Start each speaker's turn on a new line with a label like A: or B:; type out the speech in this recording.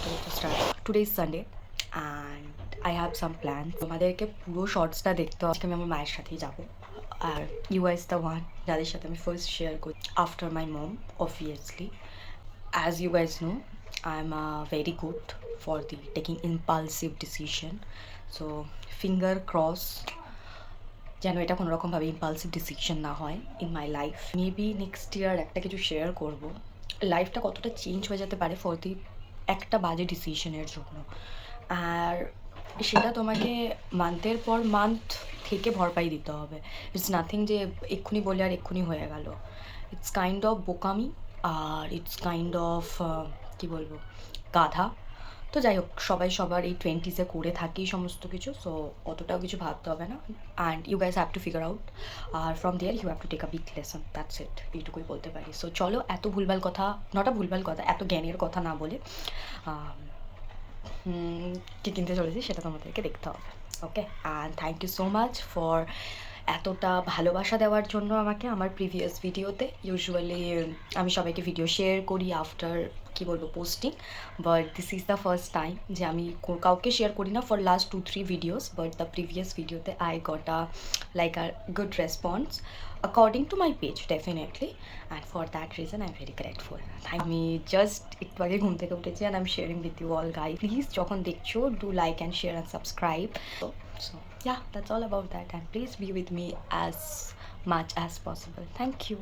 A: করতে করতে start. Today is Sunday and I have some plan. তোমাদেরকে পুরো শর্টসটা দেখতে হবে। আজকে আমি আমার মায়ের সাথেই যাবো। Are you is the one যাদের সাথে আমি ফার্স্ট শেয়ার করি after my mom obviously. As you guys know, I'm very good for the taking impulsive decision. So finger cross যেন এটা কোনো রকমভাবে ইম্পালসিভ ডিসিশন না হয় in my life. Maybe next year একটা কিছু শেয়ার করব, লাইফটা কতটা চেঞ্জ হয়ে যেতে পারে ফর দি একটা বাজে ডিসিশনের জন্য। আর সেটা তোমাকে মান্থের পর মান্থ থেকে ভরপাই দিতে হবে। ইটস নাথিং যে এক্ষুনি বলে আর এক্ষুনি হয়ে গেল। ইটস কাইন্ড অফ বোকামি আর ইটস কাইন্ড অফ কী বলবো, গাধা। তো যাই হোক, সবাই সবার এই 20s করে থাকি সমস্ত কিছু, সো অতটাও কিছু ভাবতে হবে না। And you guys have to figure out আর from there you have to take a big lesson, that's it, এইটুকুই বলতে পারি। সো চলো, এত ভুলভাল কথা, নটা ভুলভাল কথা, এত জ্ঞানের কথা না বলে কী কিনতে চলেছি সেটা তোমাদেরকে দেখতে হবে। Okay, and thank you so much for এতটা ভালোবাসা দেওয়ার জন্য আমাকে আমার প্রিভিয়াস ভিডিওতে। ইউজুয়ালি আমি সবাইকে ভিডিও শেয়ার করি আফটার কী বলবো posting, but this is the first time যে আমি কাউকে শেয়ার করি না for last 2-3 videos, but the previous ভিডিওতে I got a like a good response according to my page definitely, and for that reason I am very grateful. আমি just একটু আগে ঘুম থেকে উঠেছি and I am sharing with you all guys. Please যখন দেখছো, do like and share and subscribe. So yeah, that's all about that, and please be with me as much as possible. Thank you.